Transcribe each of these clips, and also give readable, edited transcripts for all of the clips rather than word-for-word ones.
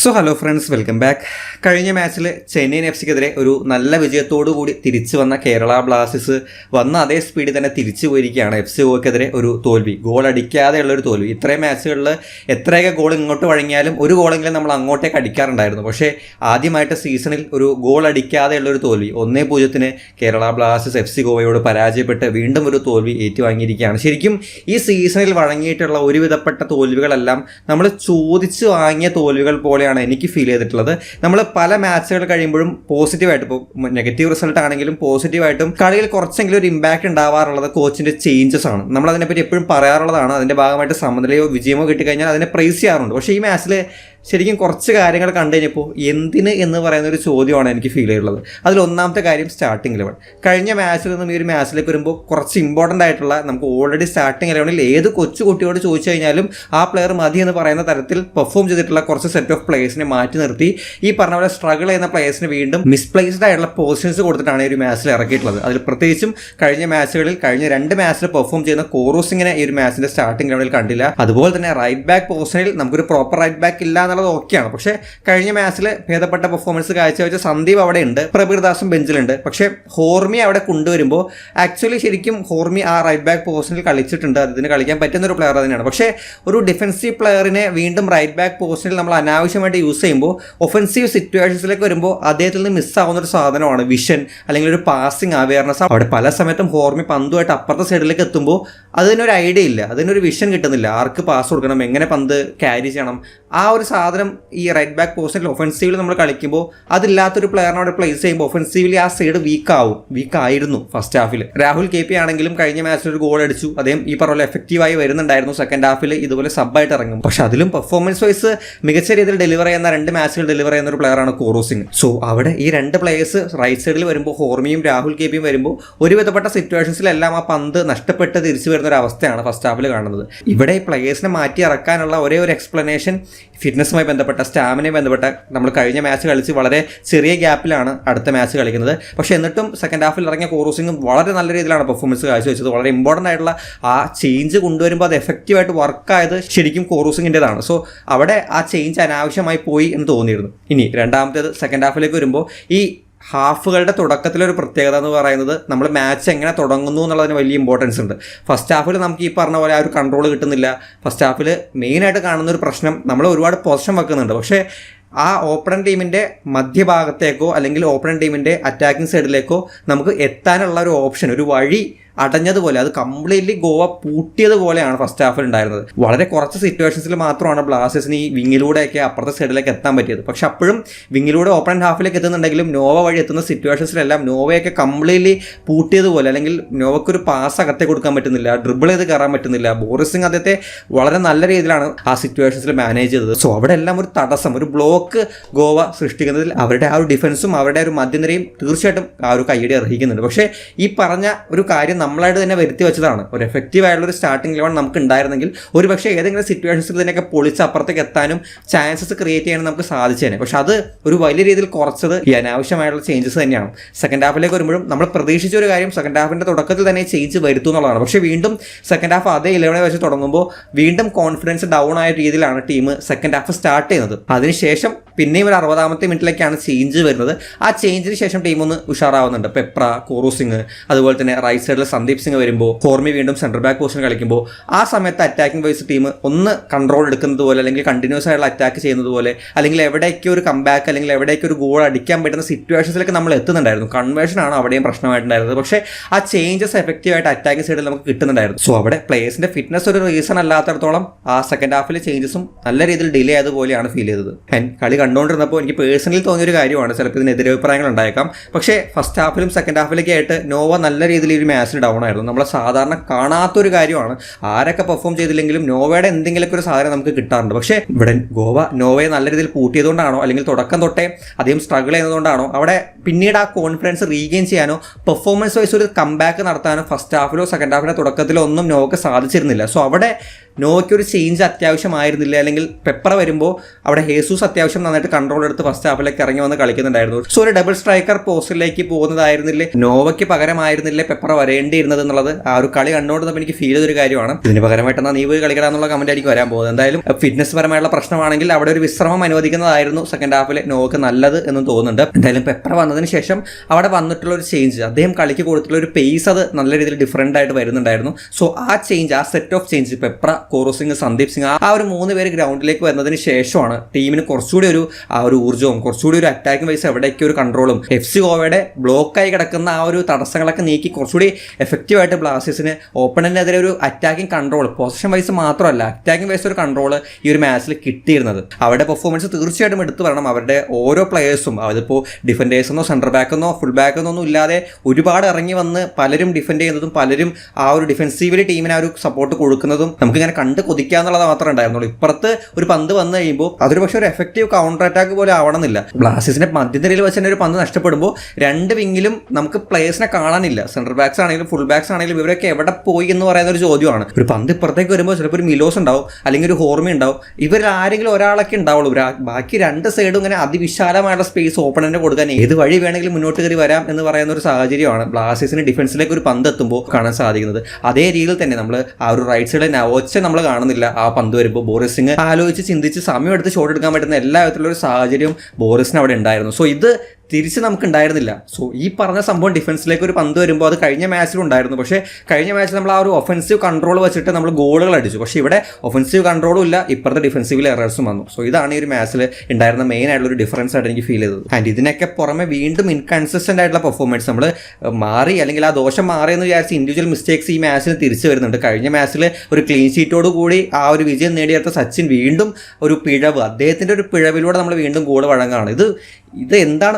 So hello friends, welcome back. കഴിഞ്ഞ മാച്ചിൽ Chennaiyin F സിക്കെതിരെ ഒരു നല്ല വിജയത്തോടു കൂടി തിരിച്ചു വന്ന കേരള ബ്ലാസ്റ്റേഴ്സ് വന്ന അതേ സ്പീഡിൽ തന്നെ തിരിച്ചു പോയിരിക്കുകയാണ്. എഫ് സി ഗോവയ്ക്കെതിരെ ഒരു തോൽവി, ഗോൾ അടിക്കാതെയുള്ളൊരു തോൽവി. ഇത്രയും മാച്ചുകളിൽ എത്രയൊക്കെ ഗോൾ ഇങ്ങോട്ട് വഴങ്ങിയാലും ഒരു ഗോളെങ്കിലും നമ്മൾ അങ്ങോട്ടേക്ക് അടിക്കാറുണ്ടായിരുന്നു. പക്ഷേ ആദ്യമായിട്ട് സീസണിൽ ഒരു ഗോൾ അടിക്കാതെയുള്ളൊരു തോൽവി, 1-0 കേരള ബ്ലാസ്റ്റേഴ്സ് എഫ് സി ഗോവയോട് പരാജയപ്പെട്ട് വീണ്ടും ഒരു തോൽവി ഏറ്റുവാങ്ങിയിരിക്കുകയാണ്. ശരിക്കും ഈ സീസണിൽ വഴങ്ങിയിട്ടുള്ള ഒരുവിധപ്പെട്ട തോൽവികളെല്ലാം നമ്മൾ ചോദിച്ചു വാങ്ങിയ തോൽവികൾ പോലെയാണ് എനിക്ക് ഫീൽ ചെയ്തിട്ടുള്ളത്. നമ്മൾ പല മാച്ചുകൾ കഴിയുമ്പോഴും പോസിറ്റീവായിട്ട്, ഇപ്പോൾ നെഗറ്റീവ് റിസൾട്ട് ആണെങ്കിലും പോസിറ്റീവായിട്ടും കളിയിൽ കുറച്ചെങ്കിലും ഒരു ഇമ്പാക്ട് ഉണ്ടാവാറുള്ളത് കോച്ചിന്റെ ചേഞ്ചസ് ആണ്. നമ്മൾ അതിനെപ്പറ്റി എപ്പോഴും പറയാറുള്ളതാണ്. അതിന്റെ ഭാഗമായിട്ട് സമനിലയോ വിജയമോ കിട്ടിക്കഴിഞ്ഞാൽ അതിനെ പ്രൈസ് ചെയ്യാറുണ്ട്. പക്ഷേ ഈ മാച്ചിൽ ശരിക്കും കുറച്ച് കാര്യങ്ങൾ കണ്ടു കഴിഞ്ഞപ്പോൾ എന്തിന് എന്ന് പറയുന്ന ഒരു ചോദ്യമാണ് എനിക്ക് ഫീൽ ചെയ്തുള്ളത്. അതിൽ ഒന്നാമത്തെ കാര്യം സ്റ്റാർട്ടിംഗ് ലെവൻ. കഴിഞ്ഞ മാച്ചിൽ നിന്നും ഈ ഒരു മാച്ചിലേക്ക് വരുമ്പോൾ കുറച്ച് ഇമ്പോർട്ടൻ്റ് ആയിട്ടുള്ള, നമുക്ക് ഓൾറെഡി സ്റ്റാർട്ടിംഗ് ലെവനിൽ ഏത് കൊച്ചു കുട്ടിയോട് ചോദിച്ചു കഴിഞ്ഞാലും ആ പ്ലെയർ മതി എന്ന് പറയുന്ന തരത്തിൽ പെർഫോം ചെയ്തിട്ടുള്ള കുറച്ച് സെറ്റ് ഓഫ് പ്ലേയേഴ്സിനെ മാറ്റി നിർത്തി ഈ പറഞ്ഞ പോലെ സ്ട്രഗിൾ ചെയ്യുന്ന പ്ലേയേഴ്സിന് വീണ്ടും മിസ്പ്ലേസ്ഡ് ആയിട്ടുള്ള പൊസിഷൻസ് കൊടുത്തിട്ടാണ് ഈ ഒരു മാച്ചിൽ ഇറക്കിയിട്ടുള്ളത്. അതിൽ പ്രത്യേകിച്ചും കഴിഞ്ഞ മാച്ചുകളിൽ, കഴിഞ്ഞ 2 മാച്ചിൽ പെർഫോം ചെയ്യുന്ന കോറോസിങ്ങിനെ ഈ ഒരു മാച്ചിന്റെ സ്റ്റാർട്ടിംഗ് ലെവനിൽ കണ്ടില്ല. അതുപോലെ തന്നെ റൈറ്റ് ബാക്ക് പൊസിഷനിൽ നമുക്കൊരു പ്രോപ്പർ റൈറ്റ് ബാക്ക് ഇല്ല എന്നുള്ളത് ഓക്കെയാണ്. പക്ഷേ കഴിഞ്ഞ മാച്ചിൽ ഭേദപ്പെട്ട പെർഫോമൻസ് കാഴ്ചവെച്ച സന്ദീപ് അവിടെ ഉണ്ട്, പ്രബീർ ദാസും ബെഞ്ചിലുണ്ട്. പക്ഷേ ഹോർമി അവിടെ കൊണ്ടുവരുമ്പോൾ ആക്ച്വലി ശരിക്കും ഹോർമി ആ റൈറ്റ് ബാക്ക് പൊസിഷനിൽ കളിച്ചിട്ടുണ്ട്, അതിന് കളിക്കാൻ പറ്റുന്ന ഒരു പ്ലെയർ തന്നെയാണ്. പക്ഷേ ഒരു ഡിഫൻസീവ് പ്ലെയറിനെ വീണ്ടും റൈറ്റ് ബാക്ക് പൊസിഷനിൽ നമ്മൾ അനാവശ്യമായിട്ട് യൂസ് ചെയ്യുമ്പോൾ ഒഫൻസീവ് സിറ്റുവേഷൻസിലേക്ക് വരുമ്പോൾ അദ്ദേഹത്തിൽ നിന്ന് മിസ്സാവുന്ന ഒരു സാധനമാണ് വിഷൻ, അല്ലെങ്കിൽ ഒരു പാസിംഗ് അവയർനെസ്. അവിടെ പല സമയത്തും ഹോർമി പന്തുമായിട്ട് അപ്പുറത്തെ സൈഡിലേക്ക് എത്തുമ്പോൾ അതിനൊരു ഐഡിയ ഇല്ല, അതിനൊരു വിഷൻ കിട്ടുന്നില്ല. ആർക്ക് പാസ് കൊടുക്കണം, എങ്ങനെ പന്ത് ക്യാരി ചെയ്യണം, ആ ഒരു സാധനം ഈ റൈറ്റ് ബാക്ക് പൊസിഷനിൽ ഒഫൻസീവിൽ നമ്മൾ കളിക്കുമ്പോൾ അതില്ലാത്തൊരു പ്ലെയറിനെ അവിടെ പ്ലേസ് ചെയ്യുമ്പോൾ ഒഫൻസീവിൽ ആ സൈഡ് വീക്കായിരുന്നു ഫസ്റ്റ് ഹാഫിൽ. രാഹുൽ KP ആണെങ്കിലും കഴിഞ്ഞ മാച്ചിൽ ഒരു ഗോൾ അടിച്ചു, അദ്ദേഹം ഈ പറഞ്ഞ എഫക്റ്റീവായി വരുന്നുണ്ടായിരുന്നു. സെക്കൻഡ് ഹാഫിൽ ഇതുപോലെ സബ്ബായിട്ട് ഇറങ്ങും. പക്ഷെ അതിലും പെർഫോമൻസ് വൈസ് മികച്ച രീതിയിൽ ഡെലിവർ ചെയ്യുന്ന 2 മാച്ചുകൾ ഡെലിവർ ചെയ്യുന്ന ഒരു പ്ലെയറാണ് കോറോസിംഗ്. സോ അവിടെ ഈ 2 പ്ലേയേഴ്സ് റൈറ്റ് സൈഡിൽ വരുമ്പോൾ, ഹോർമിയും രാഹുൽ KPയും വരുമ്പോൾ ഒരുവിധപ്പെട്ട സിറ്റുവേഷൻസിലെല്ലാം ആ പന്ത് നഷ്ടപ്പെട്ട് തിരിച്ചു വരുന്ന ഒരു അവസ്ഥയാണ് ഫസ്റ്റ് ഹാഫിൽ കാണുന്നത്. ഇവിടെ ഈ പ്ലേയേഴ്സിനെ മാറ്റി ഇറക്കാനുള്ള ഒരേ ഒരു എക്സ്പ്ലനേഷൻ ഫിറ്റ്നസ്സുമായി ബന്ധപ്പെട്ട, സ്റ്റാമിനയുമായി ബന്ധപ്പെട്ട, നമ്മൾ കഴിഞ്ഞ മാച്ച് കളിച്ച് വളരെ ചെറിയ ഗ്യാപ്പിലാണ് അടുത്ത മാച്ച് കളിക്കുന്നത്. പക്ഷേ എന്നിട്ടും സെക്കൻഡ് ഹാഫിൽ ഇറങ്ങിയ കോറോസിംഗ് വളരെ നല്ല രീതിയിലാണ് പെർഫോമൻസ് കാഴ്ചവെച്ചത്. വളരെ ഇമ്പോർട്ടൻ്റ് ആയിട്ടുള്ള ആ ചേഞ്ച് കൊണ്ടുവരുമ്പോൾ അത് എഫക്റ്റീവായിട്ട് വർക്കായത് ശരിക്കും കോറോസിങ്ങിൻ്റെതാണ്. സോ അവിടെ ആ ചേഞ്ച് അനാവശ്യമായി പോയി എന്ന് തോന്നിയിരുന്നു. ഇനി രണ്ടാമത്തേത്, സെക്കൻഡ് ഹാഫിലേക്ക് വരുമ്പോൾ ഈ ഹാഫുകളുടെ തുടക്കത്തിലൊരു പ്രത്യേകത എന്ന് പറയുന്നത് നമ്മൾ മാച്ച് എങ്ങനെ തുടങ്ങുന്നു എന്നുള്ളതിന് വലിയ ഇമ്പോർട്ടൻസ് ഉണ്ട്. ഫസ്റ്റ് ഹാഫിൽ നമുക്ക് ഈ പറഞ്ഞ പോലെ ആ ഒരു കൺട്രോൾ കിട്ടുന്നില്ല. ഫസ്റ്റ് ഹാഫിൽ മെയിനായിട്ട് കാണുന്ന ഒരു പ്രശ്നം, നമ്മൾ ഒരുപാട് പൊസിഷൻ വെക്കുന്നുണ്ട്, പക്ഷേ ആ ഓപ്പൺ ടീമിൻ്റെ മധ്യഭാഗത്തേക്കോ അല്ലെങ്കിൽ ഓപ്പൺ ടീമിൻ്റെ അറ്റാക്കിംഗ് സൈഡിലേക്കോ നമുക്ക് എത്താനുള്ള ഒരു ഓപ്ഷൻ, ഒരു വഴി അടഞ്ഞതുപോലെ, അത് കംപ്ലീറ്റ്ലി ഗോവ പൂട്ടിയതുപോലെയാണ് ഫസ്റ്റ് ഹാഫിൽ ഉണ്ടായിരുന്നത്. വളരെ കുറച്ച് സിറ്റുവേഷൻസിൽ മാത്രമാണ് ബ്ലാസ്റ്റേഴ്സിന് ഈ വിങ്ങിലൂടെയൊക്കെ അപ്പുറത്തെ സൈഡിലേക്ക് എത്താൻ പറ്റിയത്. പക്ഷെ അപ്പോഴും വിങ്ങിലൂടെ ഓപ്പൺ ഹാഫിലേക്ക് എത്തുന്നുണ്ടെങ്കിലും നോവ വഴി എത്തുന്ന സിറ്റുവേഷൻസിലെല്ലാം നോവയൊക്കെ കംപ്ലീറ്റ്ലി പൂട്ടിയതുപോലെ, അല്ലെങ്കിൽ നോവയ്ക്കൊരു പാസ് അകത്തെ കൊടുക്കാൻ പറ്റുന്നില്ല, ഡ്രിബിൾ ചെയ്ത് കയറാൻ പറ്റുന്നില്ല. ബോറിസ് സിംഗ് അദ്ദേഹത്തെ വളരെ നല്ല രീതിയിലാണ് ആ സിറ്റുവേഷൻസിൽ മാനേജ് ചെയ്തത്. സോ അവിടെ എല്ലാം ഒരു തടസ്സം, ഒരു ബ്ലോക്ക് ഗോവ സൃഷ്ടിക്കുന്നതിൽ അവരുടെ ആ ഒരു ഡിഫൻസും അവരുടെ ഒരു മധ്യനിരയും തീർച്ചയായിട്ടും ആ ഒരു കൈയടി അർഹിക്കുന്നുണ്ട്. പക്ഷേ ഈ പറഞ്ഞ ഒരു കാര്യം നമ്മളായിട്ട് തന്നെ വരുത്തി വെച്ചതാണ്. ഒരു എഫക്റ്റീവ് ആയിട്ടുള്ള ഒരു സ്റ്റാർട്ടിംഗ് ലെവൻ നമുക്ക് ഉണ്ടായിരുന്നെങ്കിൽ ഒരു പക്ഷേ ഏതെങ്കിലും സിറ്റുവേഷൻസിൽ ഇതിനൊക്കെ പൊളിച്ച് അപ്പുറത്തേക്ക് എത്താനും ചാൻസസ് ക്രിയേറ്റ് ചെയ്യാനും നമുക്ക് സാധിച്ചേനെ. പക്ഷെ അത് ഒരു വലിയ രീതിയിൽ കുറച്ചത് ഈ അനാവശ്യമായിട്ടുള്ള ചേഞ്ചസ് തന്നെയാണ്. സെക്കൻഡ് ഹാഫിലേക്ക് വരുമ്പോഴും നമ്മൾ പ്രതീക്ഷിച്ച ഒരു കാര്യം സെക്കൻഡ് ഹാഫിൻ്റെ തുടക്കത്തിൽ തന്നെ ചേഞ്ച് വരുത്തും എന്നുള്ളതാണ്. പക്ഷേ വീണ്ടും സെക്കൻഡ് ഹാഫ് അതേ 11 വെച്ച് തുടങ്ങുമ്പോൾ വീണ്ടും കോൺഫിഡൻസ് ഡൗൺ ആയ രീതിയിലാണ് ടീം സെക്കൻഡ് ഹാഫ് സ്റ്റാർട്ട് ചെയ്യുന്നത്. അതിനുശേഷം പിന്നെയും ഒരു 60ാമത്തെ മിനിറ്റിലേക്കാണ് ചേഞ്ച് വരുന്നത്. ആ ചേഞ്ചിന് ശേഷം ടീം ഒന്ന് ഉഷാറാവുന്നുണ്ട്. പെപ്ര, കോറോസിംഗ്, അതുപോലെ തന്നെ റൈറ്റ് സൈഡിൽ സന്ദീപ് സിംഗ് വരുമ്പോൾ, ഹോർമി വീണ്ടും സെൻട്രൽ ബാക്ക് പൊസിഷൻ കളിക്കുമ്പോൾ ആ സമയത്ത് അറ്റാക്കിംഗ് വൈസ് ടീം ഒന്ന് കൺട്രോൾ എടുക്കുന്നത് പോലെ, അല്ലെങ്കിൽ കണ്ടിന്യൂസ് ആയിട്ടുള്ള അറ്റാക്ക് ചെയ്യുന്നത് പോലെ, അല്ലെങ്കിൽ എവിടേക്ക് ഒരു കംബാക്ക്, അല്ലെങ്കിൽ എവിടേക്ക് ഒരു ഗോൾ അടിക്കാൻ പറ്റുന്ന സിറ്റുവേഷൻസിലേക്ക് നമ്മൾ എത്തുന്നുണ്ടായിരുന്നു. കൺവേർഷനാണ് അവിടെയും പ്രശ്നമായിട്ടുണ്ടായിരുന്നത്. പക്ഷേ ആ ചേഞ്ചസ് എഫക്റ്റീവായിട്ട് അറ്റാക്കിംഗ് സൈഡിൽ നമുക്ക് കിട്ടുന്നുണ്ടായിരുന്നു. സോ അവിടെ പ്ലേയേഴ്സിന്റെ ഫിറ്റ്നസ് ഒരു റീസൺ അല്ലാത്തടത്തോളം ആ സെക്കൻഡ് ഹാഫിലെ ചേഞ്ചസും നല്ല രീതിയിൽ ഡിലേ ആയതുപോലെയാണ് ഫീൽ ചെയ്തത്. കളി കണ്ടുകൊണ്ടിരുന്നപ്പോൾ എനിക്ക് പേഴ്സണലി തോന്നിയൊരു കാര്യമാണ്, ചിലപ്പോൾ ഇതിന് എതിരഭിപ്രായങ്ങൾ ഉണ്ടായേക്കാം. പക്ഷേ ഫസ്റ്റ് ഹാഫിലും സെക്കൻഡ് ഹാഫിലൊക്കെ ആയിട്ട് നോവ നല്ല രീതിയിൽ ഒരു മാച്ചിന് ഡൗൺ ആയിരുന്നു. നമ്മളെ സാധാരണ കാണാത്തൊരു കാര്യമാണ്. ആരൊക്കെ പെർഫോം ചെയ്തില്ലെങ്കിലും നോവയുടെ എന്തെങ്കിലുമൊക്കെ ഒരു സാധനം നമുക്ക് കിട്ടാറുണ്ട്. പക്ഷേ ഇവിടെ ഗോവ നോവയെ നല്ല രീതിയിൽ പൂട്ടിയതുകൊണ്ടാണോ, അല്ലെങ്കിൽ തുടക്കം തൊട്ടേ അധികം സ്ട്രഗിൾ ചെയ്യുന്നതുകൊണ്ടാണോ, അവിടെ പിന്നീട് ആ കോൺഫിഡൻസ് റീഗെയിൻ ചെയ്യാനോ പെർഫോമൻസ് വൈസ് ഒരു കംബാക്ക് നടത്താനോ ഫസ്റ്റ് ഹാഫിലോ സെക്കൻഡ് ഹാഫിലോ തുടക്കത്തിലോ ഒന്നും നോവയ്ക്ക് സാധിച്ചിരുന്നില്ല. സോ അവിടെ നോയ്ക്ക് ഒരു ചേഞ്ച് അത്യാവശ്യമായിരുന്നില്ല, അല്ലെങ്കിൽ പെപ്പർ വരുമ്പോൾ അവിടെ ഹേസൂസ് അത്യാവശ്യം നന്നായിട്ട് കൺട്രോൾ എടുത്ത് ഫസ്റ്റ് ഹാഫിലേക്ക് ഇറങ്ങി വന്ന് കളിക്കുന്നുണ്ടായിരുന്നു. സോ ഒരു ഡബിൾ സ്ട്രൈക്കർ പോസ്റ്റിലേക്ക് പോകുന്നതായിരുന്നില്ലേ, നോവയ്ക്ക് പകരമായിരുന്നില്ലേ പെപ്പർ വരേണ്ടിയിരുന്നത് എന്നുള്ളത് ആ ഒരു കളി കണ്ടുകൊണ്ടപ്പോൾ എനിക്ക് ഫീൽ ചെയ്തൊരു കാര്യമാണ്. ഇതിന് പകരമായിട്ട് എന്നാൽ നീ പോയി കളിക്കണമെന്നുള്ള കമന്റ് ആയിരിക്കും വരാൻ പോകുന്നത്. എന്തായാലും ഫിറ്റ്നസ് പരമായുള്ള പ്രശ്നമാണെങ്കിൽ അവിടെ ഒരു വിശ്രമം അനുവദിക്കുന്നതായിരുന്നു സെക്കൻഡ് ഹാഫിൽ നോവയ്ക്ക് നല്ലത് എന്ന് തോന്നുന്നുണ്ട്. എന്തായാലും പെപ്പർ വന്നതിന് ശേഷം അവിടെ വന്നിട്ടുള്ള ഒരു ചേഞ്ച്, അദ്ദേഹം കളിക്ക് കൊടുത്തിട്ടുള്ള ഒരു പേസ് അത് നല്ല രീതിയിൽ ഡിഫറൻ്റ് ആയിട്ട് വരുന്നുണ്ടായിരുന്നു. സോ ആ ചേഞ്ച്, ആ set of change, Peprah, Koro Singh, Sandeep Singh, ആ ഒരു 3 പേര് ഗ്രൗണ്ടിലേക്ക് വരുന്നതിന് ശേഷമാണ് ടീമിന് കുറച്ചുകൂടി ഒരു ഊർജ്ജവും കുറച്ചുകൂടി ഒരു അറ്റാക്കിംഗ് വൈസ് എവിടേക്ക് ഒരു കൺട്രോളും FC ഗോവയുടെ ബ്ലോക്കായി കിടക്കുന്ന ആ ഒരു തടസ്സങ്ങളൊക്കെ നീക്കി കുറച്ചുകൂടി എഫക്റ്റീവായിട്ട് ബ്ലാസ്റ്റേഴ്സിന് ഓപ്പണന്റിനെതിരെ ഒരു അറ്റാക്കിംഗ് കൺട്രോൾ, പൊസിഷൻ വൈസ് മാത്രമല്ല അറ്റാക്കിംഗ് വൈസ് ഒരു കൺട്രോൾ ഈ ഒരു മാച്ചിൽ കിട്ടിയിരുന്നത്. അവരുടെ പെർഫോമൻസ് തീർച്ചയായിട്ടും എടുത്തു പറയണം. അവരുടെ ഓരോ പ്ലേയേഴ്സും, അതിപ്പോൾ ഡിഫൻഡേഴ്സെന്നോ സെൻറ്റർ ബാക്കെന്നോ ഫുൾ ബാക്കെന്നോ ഒന്നും ഇല്ലാതെ ഒരുപാട് ഇറങ്ങി വന്ന് പലരും ഡിഫെൻഡ് ചെയ്യുന്നതും പലരും ആ ഒരു ഡിഫെൻസീവലി ടീമിന് ആ ഒരു സപ്പോർട്ട് കൊടുക്കുന്നതും നമുക്കിങ്ങനെ കണ്ട് കൊതിക്കാന്നുള്ളത് മാത്രമേ ഉണ്ടായിരുന്നുള്ളൂ. ഇപ്പുറത്ത് ഒരു പന്ത് വന്നു കഴിയുമ്പോൾ അതൊരു പക്ഷേ ഒരു എഫക്റ്റീവ് കൗണ്ടർ അറ്റാക്ക് പോലെ ആവണമെന്നില്ല. ബ്ലാസ്റ്റേഴ്സിന്റെ മധ്യനിരയിൽ വെച്ച് തന്നെ ഒരു പന്ത് നഷ്ടപ്പെടുമ്പോൾ രണ്ട് വിങ്ങിലും നമുക്ക് പ്ലേയേഴ്സിനെ കാണാനില്ല. സെൻറ്റർ ബാക്സ് ആണെങ്കിലും ഫുൾ ബാക്സ് ആണെങ്കിലും ഇവരൊക്കെ എവിടെ പോയി എന്ന് പറയുന്ന ഒരു ചോദ്യമാണ്. ഒരു പന്ത് ഇപ്പുറത്തേക്ക് വരുമ്പോൾ ചിലപ്പോൾ ഒരു മിലോസ് ഉണ്ടാവും, അല്ലെങ്കിൽ ഒരു ഹോർമി ഉണ്ടാവും, ഇവരിൽ ആരെങ്കിലും ഒരാളൊക്കെ ഉണ്ടാവുള്ളൂ. ബാക്കി രണ്ട് സൈഡും ഇങ്ങനെ അതിവിശാലമായുള്ള സ്പേസ് ഓപ്പണന്റ് കൊടുക്കാൻ ഏത് വഴി വേണമെങ്കിലും മുന്നോട്ട് കയറി വരാം എന്ന് പറയുന്ന ഒരു സാഹചര്യമാണ് ബ്ലാസ്റ്റേഴ്സിന് ഡിഫൻസിലേക്ക് ഒരു പന്ത് എത്തുമ്പോൾ കാണാൻ സാധിക്കുന്നത്. അതേ രീതിയിൽ തന്നെ നമ്മൾ ആ ഒരു റൈറ്റ് സൈഡിൽ നവോച്ച നമ്മൾ കാണുന്നില്ല. ആ പന്ത് വരുമ്പോൾ ബോറിസ് സിംഗ് ആലോചിച്ച് ചിന്തിച്ച് സമയം എടുത്ത് ഷോട്ട് എടുക്കാൻ പറ്റുന്ന എല്ലാ വിധത്തിലുള്ള ഒരു സാഹചര്യവും ബോറിസിന് അവിടെ ഉണ്ടായിരുന്നു. സോ ഇത് തിരിച്ച് നമുക്ക് ഉണ്ടായിരുന്നില്ല. സോ ഈ പറഞ്ഞ സംഭവം ഡിഫൻസിലേക്ക് ഒരു പന്ത് വരുമ്പോൾ അത് കഴിഞ്ഞ മാച്ചിലും ഉണ്ടായിരുന്നു. പക്ഷേ കഴിഞ്ഞ മാച്ചിൽ നമ്മൾ ആ ഒരു ഒഫൻസീവ് കൺട്രോൾ വെച്ചിട്ട് നമ്മൾ ഗോളുകൾ അടിച്ചു. പക്ഷേ ഇവിടെ ഒഫൻസീവ് കൺട്രോളും ഇല്ല, ഇപ്പുറത്തെ ഡിഫൻസീവിൽ എറേഴ്സും വന്നു. സോ ഇതാണ് ഈ ഒരു മാച്ചിൽ ഉണ്ടായിരുന്ന മെയിൻ ആയിട്ടുള്ള ഒരു ഡിഫറൻസ് ആയിട്ട് എനിക്ക് ഫീൽ ചെയ്തത്. ആൻഡ് ഇതിനൊക്കെ പുറമെ വീണ്ടും ഇൻകൺസിസ്റ്റന്റ് ആയിട്ടുള്ള പെർഫോമൻസ്, നമ്മൾ മാറി അല്ലെങ്കിൽ ആ ദോഷം മാറിയെന്ന് വിചാരിച്ച് ഇൻഡിവിജ്വൽ മിസ്റ്റേക്സ് ഈ മാച്ചിൽ തിരിച്ചു വരുന്നുണ്ട്. കഴിഞ്ഞ മാച്ചിൽ ഒരു ക്ലീൻ ഷീറ്റോട് കൂടി ആ ഒരു വിജയം നേടിയെടുത്ത സച്ചിൻ വീണ്ടും ഒരു പിഴവ്, അദ്ദേഹത്തിൻ്റെ ഒരു പിഴവിലൂടെ നമ്മൾ വീണ്ടും ഗോൾ വഴങ്ങുകയാണ്. ഇത് എന്താണ്,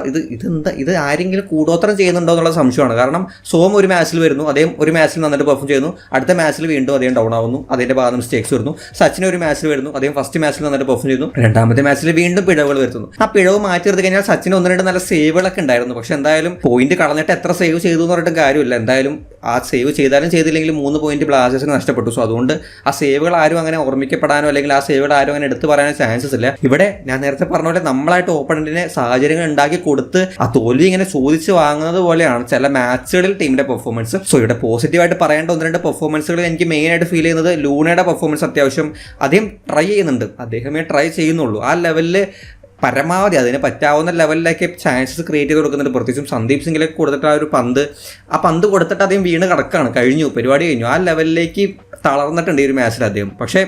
ഇത് ആരെങ്കിലും കൂടോത്രം ചെയ്യുന്നുണ്ടോ എന്നുള്ള സംശയമാണ്. കാരണം സോം ഒരു മാച്ചിൽ വരുന്നു, അദ്ദേഹം ഒരു മാച്ചിൽ നന്നായിട്ട് പെർഫോം ചെയ്യുന്നു, അടുത്ത മാച്ചിൽ വീണ്ടും അദ്ദേഹം ഡൗൺ ആവുന്നു, അതിൻ്റെ ഭാഗത്ത് മിസ്റ്റേക്സ് വരുന്നു. സച്ചിൻ ഒരു മാച്ചിൽ വരുന്നു, അദ്ദേഹം ഫസ്റ്റ് മാച്ചിൽ നന്നായിട്ട് പെർഫോം ചെയ്യുന്നു, രണ്ടാമത്തെ മാച്ചിൽ വീണ്ടും പിഴവുകൾ വരുത്തുന്നു. ആ പിഴവ് മാറ്റി എടുത്തു കഴിഞ്ഞാൽ സച്ചിന് 1-2 നല്ല സേവുകളൊക്കെ ഉണ്ടായിരുന്നു. പക്ഷെ എന്തായാലും പോയിന്റ് കളഞ്ഞിട്ട് എത്ര സേവ് ചെയ്തു എന്ന് പറഞ്ഞിട്ട് കാര്യമില്ല. എന്തായാലും ആ സേവ് ചെയ്താലും ചെയ്തില്ലെങ്കിലും 3 പോയിന്റ് ബ്ലാസ്റ്റേഴ്സിന് നഷ്ടപ്പെട്ടു. സോ അതുകൊണ്ട് ആ സേവുകൾ ആരും അങ്ങനെ ഓർമ്മിക്കപ്പെടാനോ അല്ലെങ്കിൽ ആ സേവുകൾ ആരും അങ്ങനെ എടുത്തു പറയാനോ ചാൻസസ് ഇല്ല. ഇവിടെ ഞാൻ നേരത്തെ പറഞ്ഞ പോലെ നമ്മളായിട്ട് ഓപ്പണന്റിനെ സാഹചര്യങ്ങൾ ഉണ്ടാക്കി കൊടുത്ത് ആ തോൽവി ഇങ്ങനെ ചോദിച്ച് വാങ്ങുന്നത് പോലെയാണ് ചില മാച്ചുകളിൽ ടീമിന്റെ പെർഫോമൻസ്. സോ ഇവിടെ പോസിറ്റീവായിട്ട് പറയേണ്ട 1-2 പെർഫോമൻസുകൾ എനിക്ക് മെയിൻ ആയിട്ട് ഫീൽ ചെയ്യുന്നത് ലൂണയുടെ പെർഫോമൻസ് അത്യാവശ്യം അദ്ദേഹം ട്രൈ ചെയ്യുന്നുണ്ട്, അദ്ദേഹമേ ട്രൈ ചെയ്യുന്നുള്ളൂ. ആ ലെവലിൽ പരമാവധി അതിന് പറ്റാവുന്ന ലെവലിലേക്ക് ചാൻസസ് ക്രിയേറ്റ് ചെയ്ത് കൊടുക്കുന്നുണ്ട്. പ്രത്യേകിച്ചും സന്ദീപ് സിംഗിലേക്ക് കൊടുത്തിട്ട് ആ പന്ത് കൊടുത്തിട്ട് അദ്ദേഹം വീണ് കിടക്കുകയാണ്, കഴിഞ്ഞു, പരിപാടി കഴിഞ്ഞു. ആ ലെവലിലേക്ക് തളർന്നിട്ടുണ്ട് ഈ ഒരു മാച്ചിൽ അദ്ദേഹം. പക്ഷേ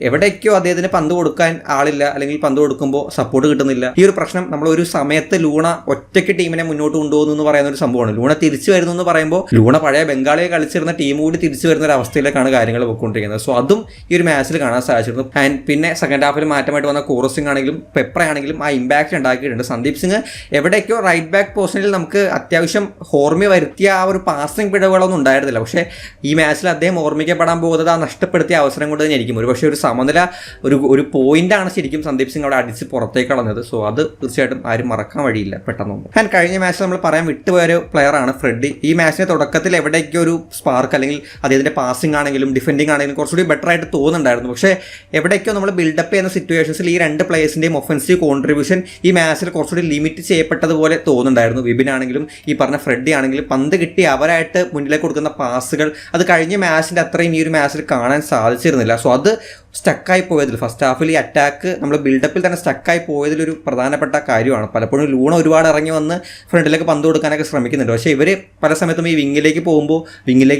എവിടേക്കോ അദ്ദേഹത്തിന് പന്ത് കൊടുക്കാൻ ആളില്ല, അല്ലെങ്കിൽ പന്ത് കൊടുക്കുമ്പോൾ സപ്പോർട്ട് കിട്ടുന്നില്ല. ഈ ഒരു പ്രശ്നം നമ്മൾ ഒരു സമയത്ത് ലൂണ ഒറ്റയ്ക്ക് ടീമിനെ മുന്നോട്ട് കൊണ്ടുപോകുന്നു എന്ന് പറയുന്ന ഒരു സംഭവമാണ്. ലൂണ തിരിച്ചു വരുന്നു എന്ന് പറയുമ്പോൾ ലൂണ പഴയ ബംഗാളിയെ കളിച്ചിരുന്ന ടീം കൂടി തിരിച്ചു വരുന്ന ഒരു അവസ്ഥയിലേക്കാണ് കാര്യങ്ങൾ പോയിക്കൊണ്ടിരിക്കുന്നത്. സോ അതും ഈ ഒരു മാച്ചിൽ കാണാൻ സാധിച്ചിരുന്നു. ആൻഡ് പിന്നെ സെക്കൻഡ് ഹാഫിൽ മാറ്റമായിട്ട് വന്ന കോറോ സിംഗ് ആണെങ്കിലും പെപ്ര ആണെങ്കിലും ആ ഇമ്പാക്ട് ഉണ്ടാക്കിയിട്ടുണ്ട്. സന്ദീപ് സിംഗ് എവിടേക്കോ റൈറ്റ് ബാക്ക് പൊസിഷനിൽ നമുക്ക് അത്യാവശ്യം ഓർമ്മ വരുത്തിയ ആ ഒരു പാസിംഗ് പിഴവുകളൊന്നും ഉണ്ടായിരുന്നില്ല. പക്ഷേ ഈ മാച്ചിൽ അദ്ദേഹം ഓർമ്മിക്കപ്പെടാൻ പോകുന്നത് ആ നഷ്ടപ്പെടുത്തിയ അവസരം കൊണ്ട് തന്നെ ആയിരിക്കും. ഒരു പക്ഷേ ഒരു സമനില ഒരു പോയിന്റാണ് ശരിക്കും സന്ദീപ് സിംഗ് അവിടെ അടിച്ച് പുറത്തേക്ക് കളഞ്ഞത്. സോ അത് തീർച്ചയായിട്ടും ആരും മറക്കാൻ വഴിയില്ല പെട്ടെന്നൊന്നും. ആൻഡ് കഴിഞ്ഞ മാച്ചിൽ നമ്മൾ പറയാൻ വിട്ടുപോയ ഒരു പ്ലെയറാണ് ഫ്രെഡി. ഈ മാച്ചിന്റെ തുടക്കത്തിൽ എവിടേക്കോ ഒരു സ്പാർക്ക്, അല്ലെങ്കിൽ അദ്ദേഹത്തിന്റെ പാസിംഗ് ആണെങ്കിലും ഡിഫെൻഡിങ് ആണെങ്കിലും കുറച്ചുകൂടി ബെറ്റർ ആയിട്ട് തോന്നുന്നുണ്ടായിരുന്നു. പക്ഷേ എവിടേക്കോ നമ്മൾ ബിൽഡപ്പ് ചെയ്യുന്ന സിറ്റുവേഷൻസിൽ ഈ രണ്ട് പ്ലേയേഴ്സിന്റെയും ഒഫൻസീവ് കോൺട്രിബ്യൂഷൻ ഈ മാച്ചിൽ കുറച്ചുകൂടി ലിമിറ്റ് ചെയ്യപ്പെട്ടതുപോലെ തോന്നുന്നുണ്ടായിരുന്നു. വിപിൻ ആണെങ്കിലും ഈ പറഞ്ഞ ഫ്രെഡി ആണെങ്കിലും പന്ത് കിട്ടി അവരായിട്ട് മുന്നിലേക്ക് കൊടുക്കുന്ന പാസുകൾ അത് കഴിഞ്ഞ മാച്ചിന്റെ അത്രയും ഈ ഒരു മാച്ചിൽ കാണാൻ സാധിച്ചിരുന്നില്ല. സോ അത് സ്റ്റക്കായി പോയതിൽ, ഫസ്റ്റ് ഹാഫിൽ ഈ അറ്റാക്ക് നമ്മൾ ബിൽഡപ്പിൽ തന്നെ സ്റ്റക്കായി പോയതിലൊരു പ്രധാനപ്പെട്ട കാര്യമാണ്. പലപ്പോഴും ലൂണ ഒരുപാട് ഇറങ്ങി വന്ന് ഫ്രണ്ടിലേക്ക് പന്ത് കൊടുക്കാനൊക്കെ ശ്രമിക്കുന്നുണ്ട്. പക്ഷേ ഇവർ പല സമയത്തും ഈ വിങ്ങിലേക്ക്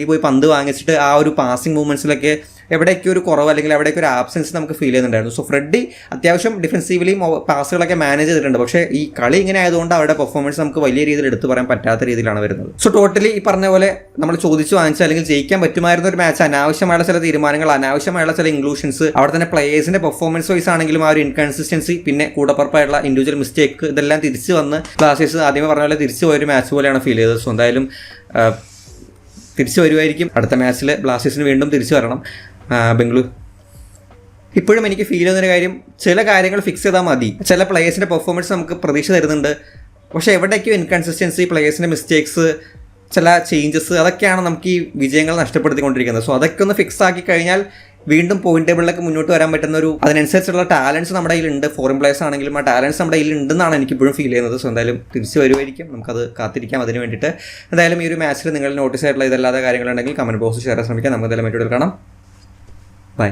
പോയി പന്ത് വാങ്ങിച്ചിട്ട് ആ ഒരു പാസിംഗ് മൂവ്മെൻറ്റ്സിലൊക്കെ എവിടേക്കും ഒരു കുറവ് അല്ലെങ്കിൽ എവിടേക്കും ഒരു ആബ്സെൻസ് നമുക്ക് ഫീൽ ചെയ്യുന്നുണ്ടായിരുന്നു. സോ ഫ്രെഡി അത്യാവശ്യം ഡിഫെൻസീവ്ലിയും പാസുകളൊക്കെ മാനേജ് ചെയ്തിട്ടുണ്ട്. പക്ഷേ ഈ കളി ഇങ്ങനെ ആയതുകൊണ്ട് അവരുടെ പെർഫോമൻസ് നമുക്ക് വലിയ രീതിയിൽ എടുത്തു പറയാൻ പറ്റാത്ത രീതിയിലാണ് വരുന്നത്. സോ ടോട്ടലി ഈ പറഞ്ഞ പോലെ നമ്മൾ ചോദിച്ചു വാങ്ങിച്ച അല്ലെങ്കിൽ ജയിക്കാൻ പറ്റുമായിരുന്ന ഒരു മാച്ച്, അനാവശ്യമായുള്ള ചില തീരുമാനങ്ങൾ, അനാവശ്യമായുള്ള ചില ഇൻക്ലൂഷൻസ്, അവിടെ തന്നെ പ്ലേയേഴ്സിന്റെ പെർഫോമൻസ് വൈസ് ആണെങ്കിലും ആ ഒരു ഇൻകൺസിസ്റ്റൻസി, പിന്നെ കൂടപ്പുറപ്പായിട്ടുള്ള ഇൻഡിവിജ്വൽ മിസ്റ്റേക്ക്, ഇതെല്ലാം തിരിച്ച് വന്ന് ബ്ലാസ്റ്റേഴ്സ് ആദ്യമേ പറഞ്ഞ പോലെ തിരിച്ചു പോയൊരു മാച്ച് പോലെയാണ് ഫീൽ ചെയ്തത്. സോ എന്തായാലും തിരിച്ചു വരുമായിരിക്കും. അടുത്ത മാച്ചിൽ ബ്ലാസ്റ്റേഴ്സിന് വീണ്ടും തിരിച്ചു വരണം ബംഗളൂർ. ഇപ്പോഴും എനിക്ക് ഫീൽ ചെയ്യുന്നൊരു കാര്യം, ചില കാര്യങ്ങൾ ഫിക്സ് ചെയ്താൽ മതി. ചില പ്ലേയേഴ്സിൻ്റെ പെർഫോമൻസ് നമുക്ക് പ്രതീക്ഷ തരുന്നുണ്ട്, പക്ഷേ എവിടേക്കും ഇൻകൺസിസ്റ്റൻസി, പ്ലേയേഴ്സിൻ്റെ മിസ്റ്റേക്സ്, ചില ചേഞ്ചസ്, അതൊക്കെയാണ് നമുക്ക് ഈ വിജയങ്ങൾ നഷ്ടപ്പെടുത്തിക്കൊണ്ടിരിക്കുന്നത്. സോ അതൊക്കെ ഒന്ന് ഫിക്സ് ആക്കി കഴിഞ്ഞാൽ വീണ്ടും പോയിന്റ് ടേബിളിലേക്ക് മുന്നോട്ട് വരാൻ പറ്റുന്ന ഒരു അതിനനുസരിച്ചുള്ള ടാലൻസ് നമ്മുടെ കയ്യിലുണ്ട്. ഫോറിൻ പ്ലേയേഴ്സ് ആണെങ്കിലും ആ ടാലൻസ് നമ്മുടെ കയ്യിൽ ഉണ്ടെന്നാണ് എനിക്കിപ്പോഴും ഫീൽ ചെയ്യുന്നത്. സോ എന്തായാലും തിരിച്ച് വരുമായിരിക്കും, നമുക്കത് കാത്തിരിക്കാം അതിന് വേണ്ടിയിട്ട്. എന്തായാലും ഈ ഒരു മാച്ചിൽ നിങ്ങൾ നോട്ടീസ് ആയിട്ടുള്ള ഇതല്ലാതെ കാര്യങ്ങളുണ്ടെങ്കിൽ കമന്റ് ബോക്സ് ഷെയർ ചെയ്യാൻ ശ്രമിക്കാം. നമുക്ക് എന്തായാലും മറ്റൊരു കാണാം. ബൈ.